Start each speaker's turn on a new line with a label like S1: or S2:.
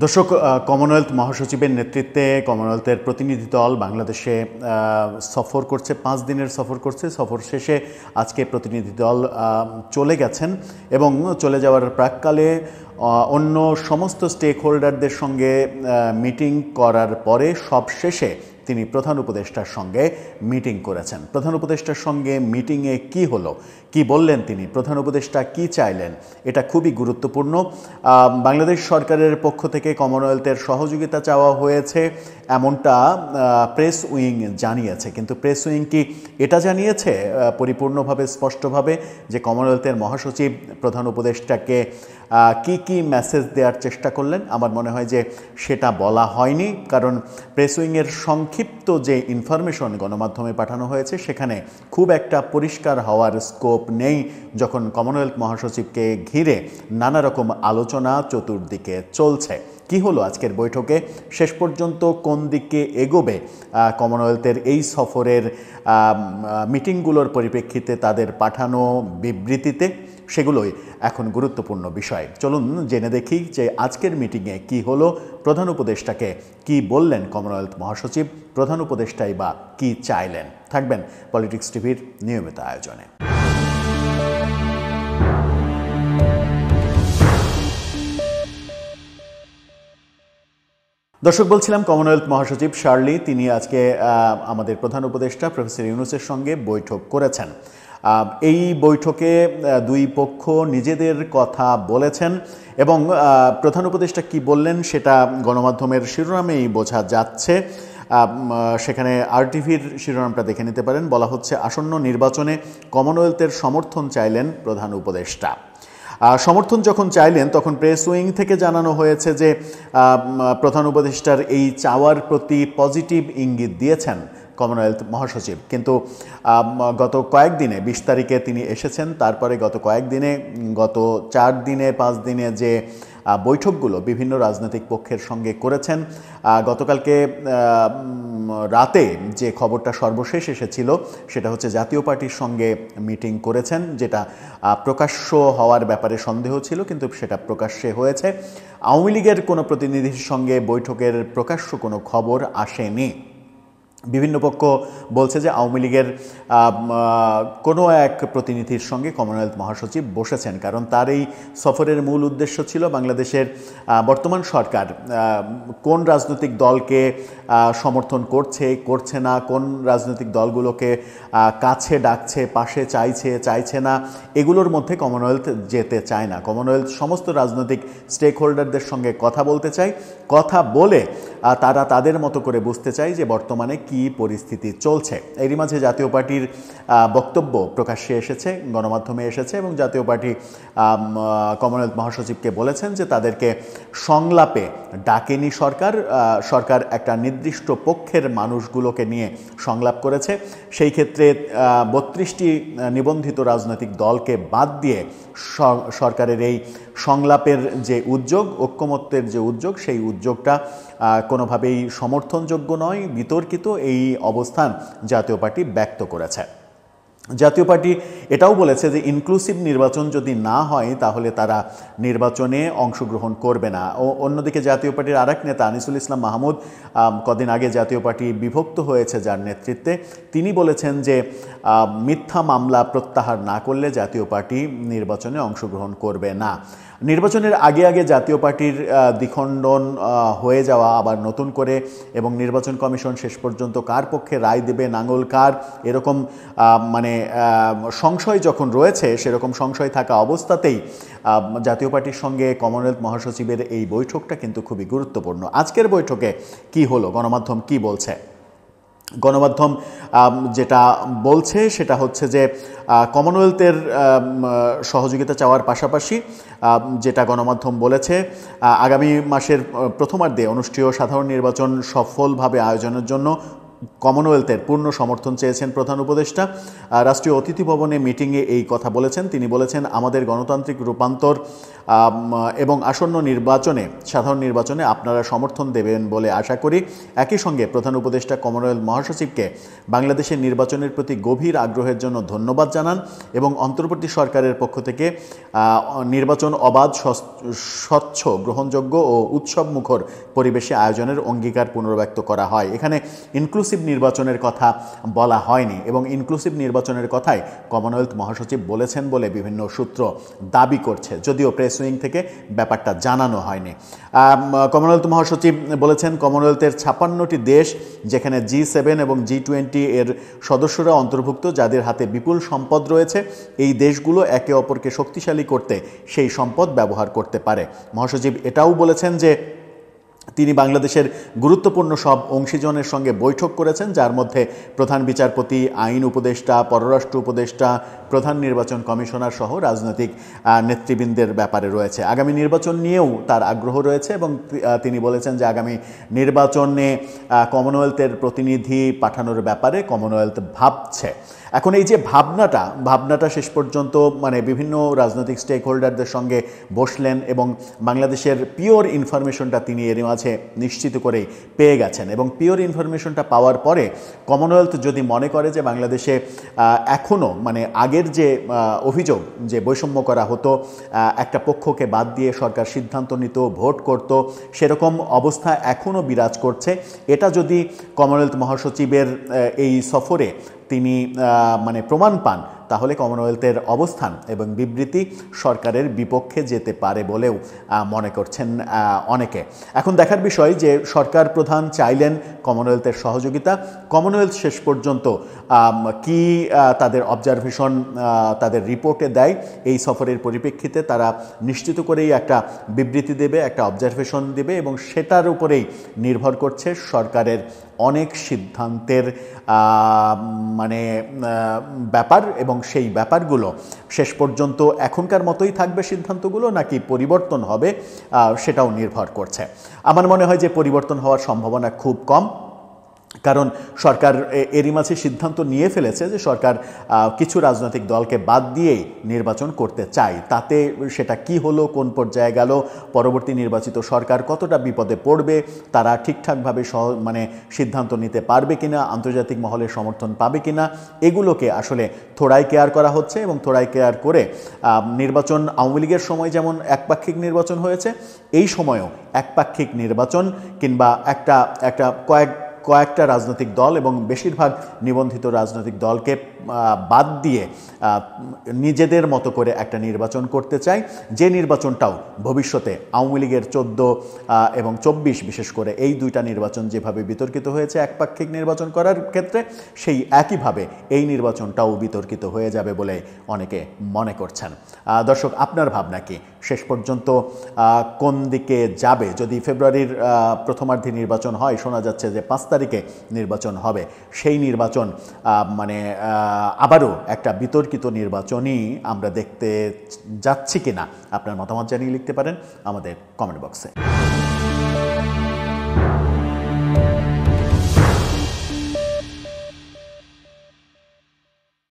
S1: দর্শক, কমনওয়েলথ মহাসচিবের নেতৃত্বে কমনওয়েলথের প্রতিনিধি দল বাংলাদেশে সফর করছে, 5 দিনের সফর করছে। সফর শেষে আজকে প্রতিনিধি দল চলে গেছেন এবং চলে যাওয়ার প্রাক্কালে অন্য সমস্ত স্টেক হোল্ডারদের সঙ্গে মিটিং করার পরে সব শেষে তিনি প্রধান উপদেষ্টার সঙ্গে মিটিং করেছেন। প্রধান উপদেষ্টার সঙ্গে মিটিংয়ে কি হলো, কি বললেন তিনি, প্রধান উপদেষ্টা কি চাইলেন, এটা খুবই গুরুত্বপূর্ণ। বাংলাদেশ সরকারের পক্ষ থেকে কমনওয়েলথের সহযোগিতা চাওয়া হয়েছে এমনটা প্রেস উইং জানিয়েছে, কিন্তু প্রেস উইং কি এটা জানিয়েছে পরিপূর্ণভাবে স্পষ্টভাবে যে কমনওয়েলথের মহাসচিব প্রধান উপদেষ্টাকে কি কি মেসেজ দেওয়ার চেষ্টা করলেন? আমার মনে হয় যে সেটা বলা হয়নি, কারণ প্রেস উইংয়ের সংক্ষিপ্ত যে ইনফরমেশন গণমাধ্যমে পাঠানো হয়েছে সেখানে খুব একটা পরিষ্কার হওয়ার স্কোপ নেই, যখন কমনওয়েলথ মহাসচিবকে ঘিরে নানা রকম আলোচনা চতুর্দিকে চলছে। কি হলো আজকের বৈঠকে, শেষ পর্যন্ত কোন দিকে এগোবে কমনওয়েলথের এই সফরের মিটিংগুলোর পরিপ্রেক্ষিতে তাদের পাঠানো বিবৃতিতে, সেগুলোই এখন গুরুত্বপূর্ণ বিষয়। চলুন জেনে দেখি যে আজকের মিটিংয়ে কি হলো, প্রধান উপদেষ্টাকে কি বললেন কমনওয়েলথ মহাসচিব, প্রধান উপদেষ্টাই বা কি চাইলেন। থাকবেন পলিটিক্স টিভির নিয়মিত আয়োজনে। দর্শক, বলছিলাম কমনওয়েলথ মহাসচিব শার্লি তিনি আজকে আমাদের প্রধান উপদেষ্টা প্রফেসর ইউনূসের সঙ্গে বৈঠক করেছেন। এই বৈঠকে দুই পক্ষ নিজেদের কথা বলেছেন এবং প্রধান উপদেষ্টা কি বললেন সেটা গণমাধ্যমের শিরোনামেই বোঝা যাচ্ছে। সেখানে আরটিভির শিরোনামটা দেখে নিতে পারেন। বলা হচ্ছে, আসন্ন নির্বাচনে কমনওয়েলথের সমর্থন চাইলেন প্রধান উপদেষ্টা। সমর্থন যখন চাইলেন তখন প্রেস উইং থেকে জানানো হয়েছে যে প্রধান উপদেষ্টার এই চাওয়ার প্রতি পজিটিভ ইঙ্গিত দিয়েছেন কমনওয়েলথ মহাসচিব, কিন্তু গত কয়েকদিনে 20 তারিখে তিনি এসেছেন, তারপরে গত কয়েকদিনে, গত 4 দিনে 5 দিনে যে বৈঠকগুলো বিভিন্ন রাজনৈতিক পক্ষের সঙ্গে করেছেন, গতকালকে রাতে যে খবরটা সর্বশেষ এসেছিল সেটা হচ্ছে জাতীয় পার্টির সঙ্গে মিটিং করেছেন, যেটা প্রকাশ্য হওয়ার ব্যাপারে সন্দেহ ছিল কিন্তু সেটা প্রকাশ্যে হয়েছে। আওয়ামী লীগের কোনো প্রতিনিধির সঙ্গে বৈঠকের প্রকাশ্য কোনো খবর আসেনি। বিভিন্ন পক্ষ বলছে যে আওয়ামী লীগের কোনো এক প্রতিনিধির সঙ্গে কমনওয়েলথ মহাসচিব বসেছেন, কারণ তার এই সফরের মূল উদ্দেশ্য ছিল বাংলাদেশের বর্তমান সরকার কোন রাজনৈতিক দলকে সমর্থন করছে না, কোন রাজনৈতিক দলগুলোকে কাছে ডাকছে, পাশে চাইছে না, এগুলোর মধ্যে কমনওয়েলথ যেতে চায় না। কমনওয়েলথ সমস্ত রাজনৈতিক স্টেক হোল্ডারদের সঙ্গে কথা বলতে চায়, কথা বলে তারা তাদের মতো করে বুঝতে চায় যে বর্তমানে কি পরিস্থিতি চলছে। এরই মাঝে জাতীয় পার্টির বক্তব্য প্রকাশ্যে এসেছে, গণমাধ্যমে এসেছে এবং জাতীয় পার্টি কমনওয়েলথ মহাসচিবকে বলেছেন যে তাদেরকে সংলাপে ডাকেনি সরকার একটা নির্দিষ্ট পক্ষের মানুষগুলোকে নিয়ে সংলাপ করেছে। সেই ক্ষেত্রে 32টি নিবন্ধিত রাজনৈতিক দলকে বাদ দিয়ে সরকারের এই সংলাপের যে উদ্যোগ, ঐক্যমত্যের যে উদ্যোগ, সেই উদ্যোগটা কোনোভাবেই সমর্থনযোগ্য নয়, বিতর্কিত এই অবস্থান জাতীয় পার্টি ব্যক্ত করেছে। জাতীয় পার্টি এটাও বলেছে যে ইনক্লুসিভ নির্বাচন যদি না হয় তাহলে তারা নির্বাচনে অংশগ্রহণ করবে না। অন্যদিকে জাতীয় পার্টির আরেক নেতা আনিসুল ইসলাম মাহমুদ, কদিন আগে জাতীয় পার্টি বিভক্ত হয়েছে যার নেতৃত্বে, তিনি বলেছেন যে মিথ্যা মামলা প্রত্যাহার না করলে জাতীয় পার্টি নির্বাচনে অংশগ্রহণ করবে না। নির্বাচনের আগে জাতীয় পার্টির দ্বিখণ্ডন হয়ে যাওয়া আবার নতুন করে, এবং নির্বাচন কমিশন শেষ পর্যন্ত কার পক্ষে রায় দেবে, নাঙ্গল কার, এরকম মানে সংশয় যখন রয়েছে, সেরকম সংশয় থাকা অবস্থাতেই জাতীয় পার্টির সঙ্গে কমনওয়েলথ মহাসচিবের এই বৈঠকটা কিন্তু খুবই গুরুত্বপূর্ণ। আজকের বৈঠকে কি হলো, গণমাধ্যম কি বলছে? গণমাধ্যম যেটা বলছে সেটা হচ্ছে যে কমনওয়েলথের সহযোগিতা চাওয়ার পাশাপাশি যেটা গণমাধ্যম বলেছে, আগামী মাসের প্রথমার্ধে অনুষ্ঠেয় সাধারণ নির্বাচন সফলভাবে আয়োজনের জন্য কমনওয়েলথের পূর্ণ সমর্থন চেয়েছেন প্রধান উপদেষ্টা। রাষ্ট্রীয় অতিথি ভবনে মিটিংয়ে এই কথা বলেছেন। তিনি বলেছেন, আমাদের গণতান্ত্রিক রূপান্তর এবং আসন্ন নির্বাচনে, সাধারণ নির্বাচনে আপনারা সমর্থন দেবেন বলে আশা করি। একই সঙ্গে প্রধান উপদেষ্টা কমনওয়েলথ মহাসচিবকে বাংলাদেশের নির্বাচনের প্রতি গভীর আগ্রহের জন্য ধন্যবাদ জানান এবং অন্তর্বর্তী সরকারের পক্ষ থেকে নির্বাচন অবাধ, স্বচ্ছ, গ্রহণযোগ্য ও উৎসবমুখর পরিবেশে আয়োজনের অঙ্গীকার পুনর্ব্যক্ত করা হয়। এখানে ইনক্লুসিভ নির্বাচনের কথা বলা হয়নি এবং ইনক্লুসিভ নির্বাচনের কথাই কমনওয়েলথ মহাসচিব বলেছেন বলে বিভিন্ন সূত্র দাবি করছে, যদিও প্রেস উইং থেকে ব্যাপারটা জানানো হয়নি। কমনওয়েলথ মহাসচিব বলেছেন, কমনওয়েলথের 56টি দেশ, যেখানে G7 এবং G20 এর সদস্যরা অন্তর্ভুক্ত, যাদের হাতে বিপুল সম্পদ রয়েছে, এই দেশগুলো একে অপরকে শক্তিশালী করতে সেই সম্পদ ব্যবহার করতে পারে। মহাসচিব এটাও বলেছেন যে তিনি বাংলাদেশের গুরুত্বপূর্ণ সব অংশীজনের সঙ্গে বৈঠক করেছেন, যার মধ্যে প্রধান বিচারপতি, আইন উপদেষ্টা, পররাষ্ট্র উপদেষ্টা, প্রধান নির্বাচন কমিশনার সহ রাজনৈতিক নেতৃবৃন্দের ব্যাপারে রয়েছে। আগামী নির্বাচন নিয়েও তার আগ্রহ রয়েছে এবং তিনি বলেছেন যে আগামী নির্বাচনে কমনওয়েলথের প্রতিনিধি পাঠানোর ব্যাপারে কমনওয়েলথ ভাবছে। এখন এই যে ভাবনাটা শেষ পর্যন্ত মানে বিভিন্ন রাজনৈতিক স্টেক হোল্ডারদের সঙ্গে বসলেন এবং বাংলাদেশের পিওর ইনফরমেশনটা তিনি এর মাঝে নিশ্চিত করেই পেয়ে গেছেন এবং পিওর ইনফরমেশনটা পাওয়ার পরে কমনওয়েলথ যদি মনে করে যে বাংলাদেশে এখনও মানে আগের যে অভিযোগ যে বৈষম্য করা হতো, একটা পক্ষকে বাদ দিয়ে সরকার সিদ্ধান্ত নিত, ভোট করত, সেরকম অবস্থা এখনও বিরাজ করছে, এটা যদি কমনওয়েলথ মহাসচিবের এই সফরে তিনি মানে প্রমাণ পান, তাহলে কমনওয়েলথের অবস্থান এবং বিবৃতি সরকারের বিপক্ষে যেতে পারে বলেও মনে করছেন অনেকে। এখন দেখার বিষয় যে সরকার প্রধান চাইলেন কমনওয়েলথের সহযোগিতা, কমনওয়েলথ শেষ পর্যন্ত কি তাদের অবজারভেশন তাদের রিপোর্টে দেয়, এই সফরের পরিপ্রেক্ষিতে তারা নিশ্চিত করেই একটা বিবৃতি দেবে, একটা অবজারভেশন দেবে এবং সেটার উপরেই নির্ভর করছে সরকারের অনেক সিদ্ধান্তের মানে ব্যাপার এবং সেই ব্যাপারগুলো শেষ পর্যন্ত এখনকার মতোই থাকবে সিদ্ধান্তগুলো নাকি পরিবর্তন হবে সেটাও নির্ভর করছে। আমার মনে হয় যে পরিবর্তন হওয়ার সম্ভাবনা খুব কম, কারণ সরকার এরই মাঝে সিদ্ধান্ত নিয়ে ফেলেছে যে সরকার কিছু রাজনৈতিক দলকে বাদ দিয়েই নির্বাচন করতে চায়। তাতে সেটা কি হলো, কোন পর্যায়ে গেল, পরবর্তী নির্বাচিত সরকার কতটা বিপদে পড়বে, তারা ঠিকঠাকভাবে মানে সিদ্ধান্ত নিতে পারবে কিনা, আন্তর্জাতিক মহলের সমর্থন পাবে কিনা, এগুলোকে আসলে থোড়াই কেয়ার করা হচ্ছে এবং থোড়াই কেয়ার করে নির্বাচন আওয়ামী লীগের সময় যেমন একপাক্ষিক নির্বাচন হয়েছে, এই সময়ও একপাক্ষিক নির্বাচন কিংবা একটা কয়েকটা রাজনৈতিক দল এবং বেশিরভাগ নিবন্ধিত রাজনৈতিক দলকে বাদ দিয়ে নিজেদের মতো করে একটা নির্বাচন করতে চায়, যে নির্বাচনটাও ভবিষ্যতে আওয়ামী লীগের 14 এবং 24 বিশেষ করে এই দুইটা নির্বাচন যেভাবে বিতর্কিত হয়েছে একপাক্ষিক নির্বাচন করার ক্ষেত্রে, সেই একইভাবে এই নির্বাচনটাও বিতর্কিত হয়ে যাবে বলে অনেকে মনে করছেন। দর্শক, আপনার ভাবনা কি? শেষ পর্যন্ত কোন দিকে যাবে? যদি ফেব্রুয়ারির প্রথমার্ধে নির্বাচন হয়, শোনা যাচ্ছে যে 5 তারিখে নির্বাচন হবে, সেই নির্বাচন মানে আবারও একটা বিতর্কিত নির্বাচনই আমরা দেখতে যাচ্ছি কিনা, আপনার মতামত জানিয়ে লিখতে পারেন আমাদের কমেন্ট বক্সে।